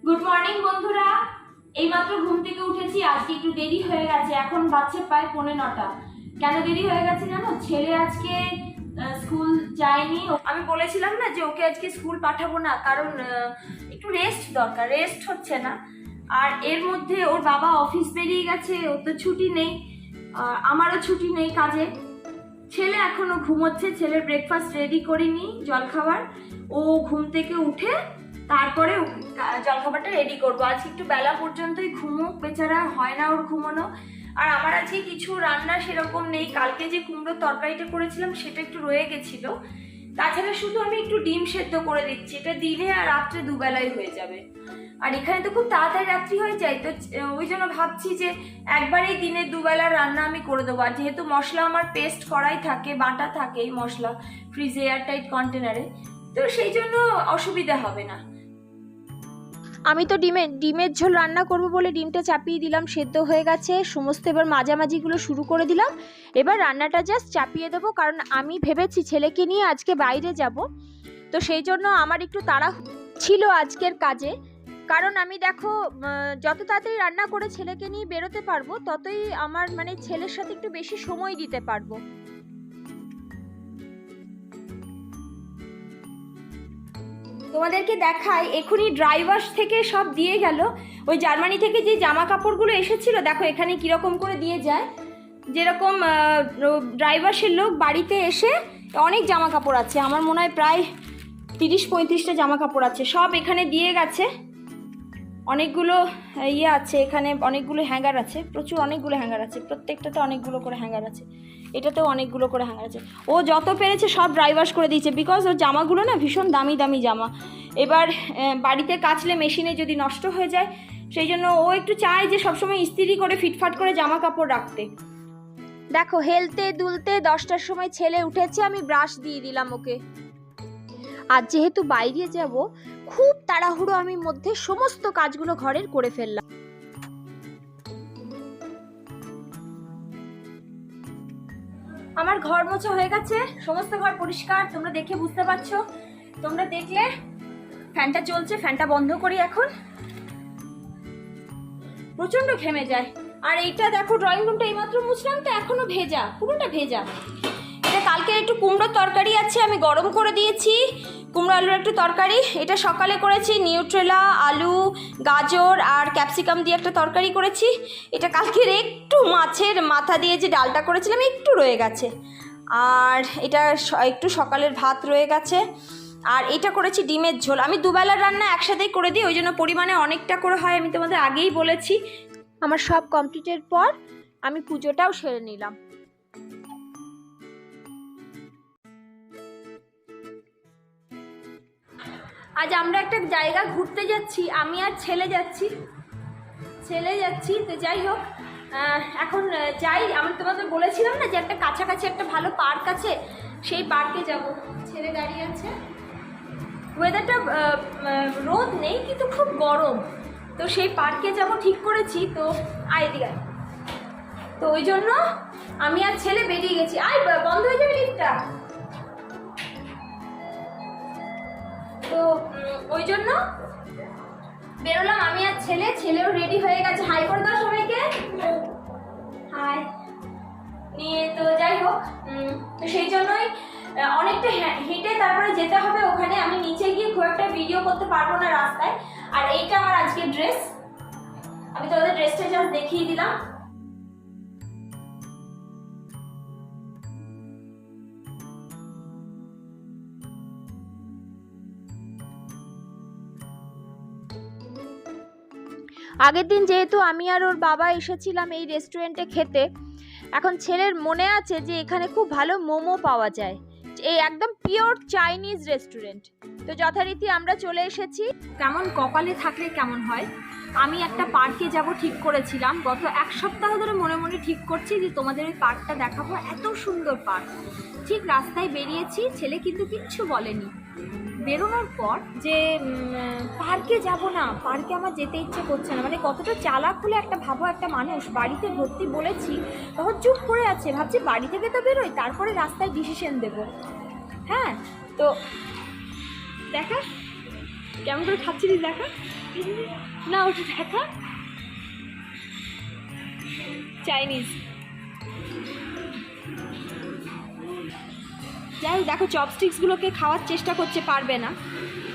Good morning বন্ধুরা। এইমাত্র ঘুম থেকে উঠেছি। আজকে একটু দেরি হয়ে গেছে, এখন বাজছে প্রায় 9:45। কেন দেরি হয়ে গেছে জানো? ছেলে আজকে স্কুল যায়নি। আমি বলেছিলাম না যে ওকে আজকে স্কুল পাঠাবো না, কারণ একটু রেস্ট দরকার, রেস্ট হচ্ছে না। আর এর মধ্যে ওর বাবা অফিস বেরিয়ে গেছে, ওর তো ছুটি নেই, আমারও ছুটি নেই কাজে। ছেলে এখনো ঘুমোচ্ছে, ছেলের ব্রেকফাস্ট রেডি করিনি, জলখাবার। ও ঘুম থেকে উঠে তারপরে জলখাবারটা রেডি করবো। আজকে একটু বেলা পর্যন্তই ঘুমোক, বেচারা, হয় না ওর ঘুমানো। আর আমার আজকে কিছু রান্না সেরকম নেই। কালকে যে কুমড়োর তরকারিটা করেছিলাম সেটা একটু রয়ে গেছিল। তাছাড়া শুধু আমি একটু ডিম সেদ্ধ করে দিচ্ছি, এটা দিনে আর রাত্রে দুবেলাই হয়ে যাবে। আর এখানে তো খুব তাড়াতাড়ি রাত্রি হয়ে যায়, তো ওই জন্য ভাবছি যে একবারেই দিনে দুবেলা রান্না আমি করে দেবো। আর যেহেতু মশলা আমার পেস্ট করাই থাকে, বাটা থাকে এই মশলা ফ্রিজে এয়ারটাইট কন্টেনারে, তো সেই জন্য অসুবিধা হবে না। আমি তো ডিমের ঝোল রান্না করব বলে ডিমটা চাপিয়ে দিলাম, সেদ্ধ হয়ে গেছে সমস্ত। এবার মাঝামাঝিগুলো শুরু করে দিলাম। এবার রান্নাটা জাস্ট চাপিয়ে দেবো, কারণ আমি ভেবেছি ছেলেকে নিয়ে আজকে বাইরে যাব, তো সেই জন্য আমার একটু তাড়া ছিল আজকের কাজে। কারণ আমি দেখো, যত তাড়াতাড়ি রান্না করে ছেলেকে নিয়ে বেরোতে পারবো, ততই আমার ছেলের সাথে একটু বেশি সময় দিতে পারবো। তোমাদেরকে দেখাই, এখনই ড্রাই ওয়াশ থেকে সব দিয়ে গেল। ওই জার্মানি থেকে যে জামা কাপড়গুলো এসেছিল, দেখো এখানে কিরকম করে দিয়ে যায়। যেরকম ড্রাই ওয়াশের লোক বাড়িতে এসে অনেক জামা কাপড় আছে, আমার মনে হয় প্রায় 30-35টা জামা কাপড় আছে, সব এখানে দিয়ে গেছে। অনেকগুলো আছে এখানে, অনেকগুলো হ্যাঙ্গার আছে, প্রচুর অনেকগুলো হ্যাঙ্গার আছে, প্রত্যেকটাতে অনেকগুলো করে হ্যাঙ্গার আছে, এটাতেও অনেকগুলো করে হ্যাঙ্গার আছে। ও যত পেরেছে সব ড্রাই ওয়াশ করে দিয়েছে, বিকজ ওর জামাগুলো না ভীষণ দামি দামি জামা। এবার বাড়িতে কাচলে মেশিনে যদি নষ্ট হয়ে যায়, সেই জন্য ও একটু চায় যে সবসময় ইস্ত্রি করে ফিটফাট করে জামা কাপড় রাখতে। দেখো হেলতে দুলতে 10টার সময় ছেলে উঠেছে, আমি ব্রাশ দিয়ে দিলাম ওকে। আর যেহেতু বাইরে যাব, খুব তাড়াহুড়ো আমি মধ্যে সমস্ত কাজগুলো ঘরের করে ফেললাম। আমার ঘর মোছা হয়ে গেছে, সমস্ত ঘর পরিষ্কার, তোমরা দেখে বুঝতে পারছো। তোমরা দেখলে ফ্যানটা চলছে, ফ্যানটা বন্ধ করি এখন, প্রচন্ড ঘেমে যায়। আর এইটা দেখো, ড্রয়িং রুমটা এইমাত্র মুছলাম, তো এখনো ভেজা, পুরোটা ভেজা। এটা কালকে একটু কুমড়োর তরকারি আছে, আমি গরম করে দিয়েছি, কুমড়ো আলুর একটু তরকারি। এটা সকালে করেছি, নিউট্রেলা, আলু, গাজর আর ক্যাপসিকাম দিয়ে একটা তরকারি করেছি। এটা কালকের একটু মাছের মাথা দিয়ে যে ডালটা করেছিলাম একটু রয়ে গেছে। আর এটা একটু সকালের ভাত রয়ে গেছে। আর এটা করেছি ডিমের ঝোল। আমি দুবেলার রান্না একসাথেই করে দিই, ওই জন্য পরিমাণে অনেকটা করে হয়, আমি তোমাদের আগেই বলেছি। আমার সব কমপ্লিটের পর আমি পুজোটাও সেরে নিলাম। আজ আমরা একটা জায়গা ঘুরতে যাচ্ছি, আমি আর ছেলে যাচ্ছি, তো যাই হোক, এখন যাই। আমি তোমাদের বলেছিলাম না যে একটা কাছাকাছি একটা ভালো পার্ক আছে, সেই পার্কে যাব। ছেলে দাঁড়িয়ে আছে, ওয়েদারটা রোদ নেই কিন্তু খুব গরম, তো সেই পার্কে যাব ঠিক করেছি। তো এদিকে আয়। তো ওই জন্য আমি আর ছেলে বেরিয়ে গেছি। বন্ধ হয়ে যাবে লিফটটা। তো ওই জন্য বেরোলাম আমি আর ছেলেও রেডি হয়ে গেছে। হাই করে দাও সবাইকে, হাই নিয়ে। তো যাই হোক, তো সেই জন্যই অনেকটা হেঁটে তারপরে যেতে হবে ওখানে। আমি নিচে গিয়ে খুব একটা ভিডিও করতে পারবো না রাস্তায়। আর এইটা আমার আজকের ড্রেস, আমি তোমাদের ড্রেসটা জাস্ট দেখিয়ে দিলাম। আগের দিন যেহেতু আমি আর ওর বাবা এসেছিলাম এই রেস্টুরেন্টে খেতে, এখন ছেলের মনে আছে যে এখানে খুব ভালো মোমো পাওয়া যায়, এই একদম পিওর চাইনিজ রেস্টুরেন্ট। তো যথারীতি আমরা চলে এসেছি। কেমন কপালে থাকলে কেমন হয়, আমি একটা পার্কে যাব ঠিক করেছিলাম, গত 1 সপ্তাহ ধরে মনে মনে ঠিক করছি যে তোমাদের ওই পার্কটা দেখাবো, এত সুন্দর পার্ক। ঠিক রাস্তায় বেরিয়েছি, ছেলে কিন্তু কিচ্ছু বলেনি। বেরোনোর পর যে পার্কে যাব না, পার্কে আমার যেতে ইচ্ছে করছে না, কতটা চালাক হলে একটা ভাবো, একটা মানুষ বাড়িতে ভর্তি বলেছি, তখন চুপ করে আছে, ভাবছি বাড়ি থেকে তো বেরোই, তারপরে রাস্তায় ডিসিশন দেব। হ্যাঁ, তো দেখা কেমন করে খাচ্ছিস দেখা। না ওটা দেখা চাইনিজ। যাই হোক, দেখো চপস্টিক্সগুলোকে খাওয়ার চেষ্টা করছে, পারবে না।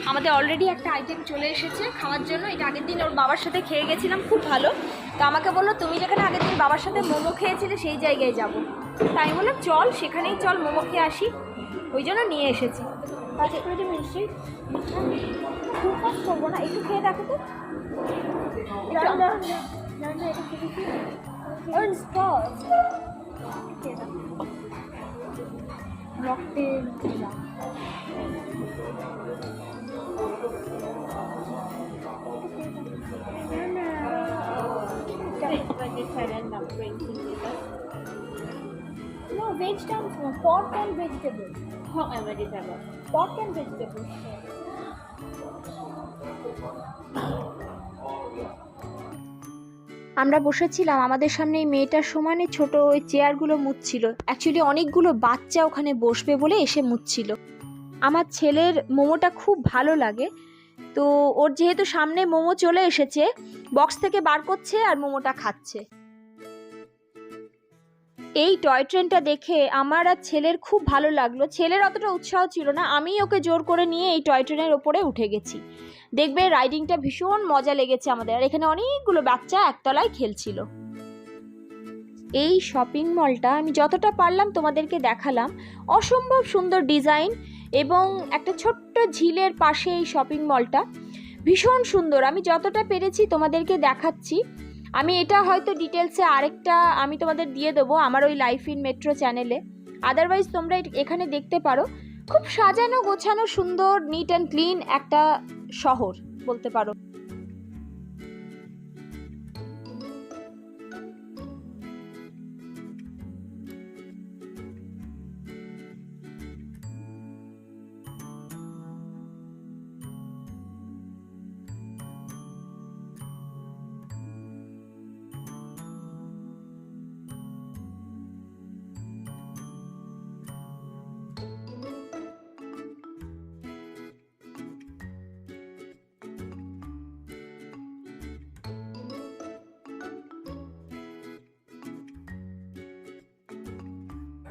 আমাদের অলরেডি একটা আইটেম চলে এসেছে খাওয়ার জন্য। এটা আগের দিন ওর বাবার সাথে খেয়ে গেছিলাম, খুব ভালো। তো আমাকে বললো তুমি যেখানে আগের দিন বাবার সাথে মোমো খেয়েছিলে সেই জায়গায় যাব। তাই আমি বললাম চল, সেখানেই চল মোমো খেয়ে আসি, ওই জন্য নিয়ে এসেছি। আচ্ছা করে যে মিষ্টি খুব কাজ করবো না, একটু খেয়ে দেখো তো। রক্তের No, veg comes from pork and vegetables. vegetable. Pork and vegetables. আমরা বসেছিলাম, আমাদের সামনে এই মেয়েটার সমানে ছোট ওই চেয়ারগুলো মুছছিল। অ্যাকচুয়ালি অনেকগুলো বাচ্চা ওখানে বসবে বলে এসে মুছছিল। আমার ছেলের মোমোটা খুব ভালো লাগে, তো ওর যেহেতু সামনে মোমো চলে এসেছে, বক্স থেকে বার করছে আর মোমোটা খাচ্ছে। এই টয় ট্রেনটা দেখে আমার আর ছেলের খুব ভালো লাগলো। ছেলের অতটা উৎসাহ ছিল না, আমি ওকে জোর করে নিয়ে এই টয় ট্রেনের ওপরে উঠে গেছি। দেখবে রাইডিংটা ভীষণ মজা লেগেছে আমাদের। আর এখানে অনেকগুলো বাচ্চা একতলায় খেলছিল। এই শপিং মলটা আমি যতটা পারলাম তোমাদেরকে দেখালাম। অসম্ভব সুন্দর ডিজাইন এবং একটা ছোট্ট ঝিলের পাশে এই শপিং মলটা ভীষণ সুন্দর। আমি যতটা পেরেছি তোমাদেরকে দেখাচ্ছি। আমি এটা হয়তো ডিটেলসে আরেকটা আমি তোমাদের দিয়ে দেবো আমার ওই লাইফ ইন মেট্রো চ্যানেলে। আদারওয়াইজ তোমরা এখানে দেখতে পারো। খুব সাজানো গোছানো সুন্দর নিট অ্যান্ড ক্লিন একটা শহর বলতে পারো।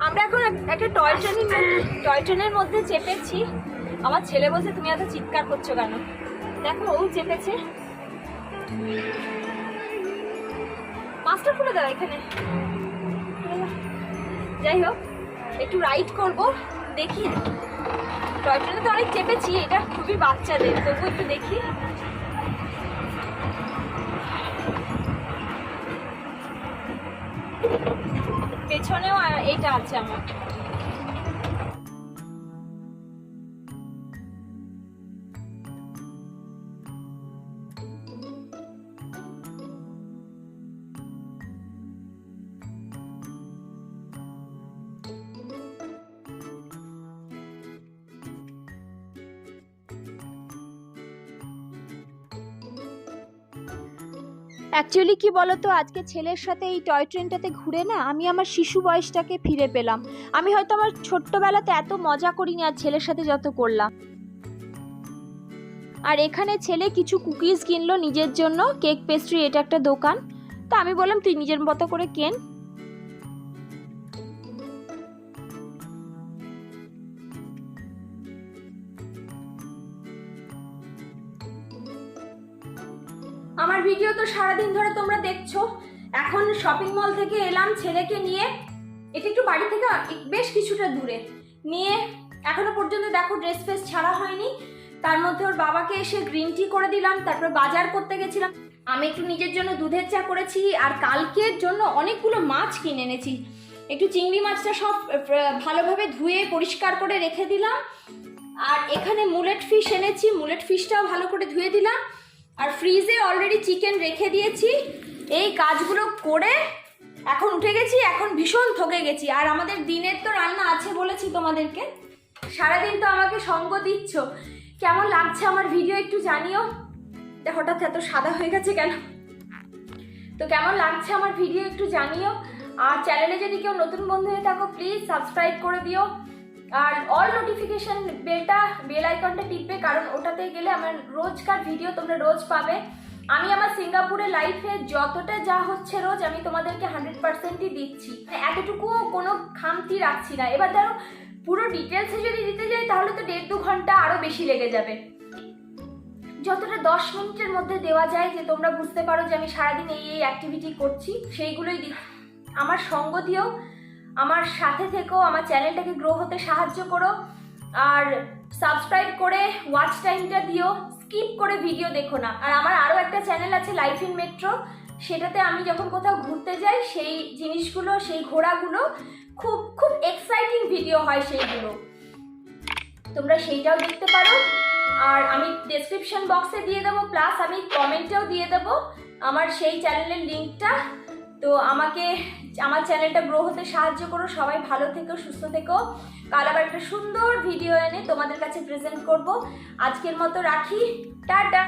আমরা এখন একটা টয় ট্রেনের মধ্যে চেপেছি। আমার ছেলে বলছে তুমি এত চিৎকার করছো কেন। দেখো ও চেপেছে। মাস্টার খুলে দাও এখানে। যাই হোক, একটু রাইড করব, দেখি। টয় ট্রেনে তো অনেক চেপেছি, এটা খুবই বাচ্চাদের, তবু একটু দেখি। পেছনেও এইটা আছে আমার। অ্যাকচুয়ালি কি বলতো, আজকে ছেলের সাথে এই টয় ট্রেনটাতে ঘুরে না আমি আমার শিশু বয়সটাকে ফিরে পেলাম। আমি হয়তো আমার ছোট্টবেলাতে এত মজা করিনি আর ছেলের সাথে যত করলাম। আর এখানে ছেলে কিছু কুকিজ কিনলো নিজের জন্য, কেক পেস্ট্রি, এটা একটা দোকান। তা আমি বললাম তুই নিজের মতো করে কেন। আমার ভিডিও তো সারাদিন ধরে তোমরা দেখছো। এখন শপিং মল থেকে এলাম ছেলেকে নিয়ে। এটা একটু বাড়ি থেকে বেশ কিছুটা দূরে নিয়ে, এখনো পর্যন্ত দেখো ড্রেস ফ্রেস ছাড়া হয়নি। তার মধ্যে ওর বাবাকে এসে গ্রিন টি করে দিলাম, তারপর বাজার করতে গেছিলাম। আমি একটু নিজের জন্য দুধের চা করেছি, আর কালকের জন্য অনেকগুলো মাছ কিনে এনেছি। একটু চিংড়ি মাছটা সব ভালোভাবে ধুয়ে পরিষ্কার করে রেখে দিলাম। আর এখানে মুলেট ফিশ এনেছি, মুলেট ফিশটাও ভালো করে ধুয়ে দিলাম। আর ফ্রিজে অলরেডি চিকেন রেখে দিয়েছি। এই কাজগুলো করে এখন উঠে গেছি, এখন ভীষণ থকে গেছি। আর আমাদের দিনের তো রান্না আছে বলেছি তোমাদেরকে। সারাদিন তো আমাকে সঙ্গ দিচ্ছ। কেমন লাগছে আমার ভিডিও একটু জানিও। হঠাৎ এত সাদা হয়ে গেছে কেন? তো কেমন লাগছে আমার ভিডিও একটু জানিও। আর চ্যানেলে যদি কেউ নতুন বন্ধু হয়ে থাকো প্লিজ সাবস্ক্রাইব করে দিও। আর অল নোটিফিকেশন বেল আইকনটা টিপবে, কারণ ওটাতে গেলে আমার রোজকার ভিডিও তোমরা রোজ পাবে। আমি আমার সিঙ্গাপুরের লাইফে যতটা যা হচ্ছে রোজ আমি তোমাদেরকে 100%ই দিচ্ছি, এতটুকুও কোনো খামতি রাখছি না। এবার ধরো পুরো ডিটেলসে যদি দিতে যাই তাহলে তো 1.5-2 ঘন্টা আরও বেশি লেগে যাবে। যতটা 10 মিনিটের মধ্যে দেওয়া যায় যে তোমরা বুঝতে পারো যে আমি সারাদিন এই অ্যাক্টিভিটি করছি, সেইগুলোই আমার সঙ্গ দিও, আমার সাথে থেকো, আমার চ্যানেলটাকে গ্রো হতে সাহায্য করো, আর সাবস্ক্রাইব করে ওয়াচ টাইমটা দিও, স্কিপ করে ভিডিও দেখো না। আর আমার আরও একটা চ্যানেল আছে লাইফ ইন মেট্রো, সেটাতে আমি যখন কোথাও ঘুরতে যাই সেই জিনিসগুলো, সেই ঘোরাগুলো খুব খুব এক্সাইটিং ভিডিও হয়, সেইগুলো তোমরা সেইটাও দেখতে পারো। আর আমি ডেসক্রিপশন বক্সে দিয়ে দেবো, প্লাস আমি কমেন্টেও দিয়ে দেবো আমার সেই চ্যানেলের লিঙ্কটা। তো আমাকে আমার চ্যানেলটা গ্রো হতে সাহায্য করো। সবাই ভালো থেকো, সুস্থ থেকো। কাল আবার একটা সুন্দর ভিডিও এনে তোমাদের কাছে প্রেজেন্ট করব। আজকের মতো রাখি, টাটা।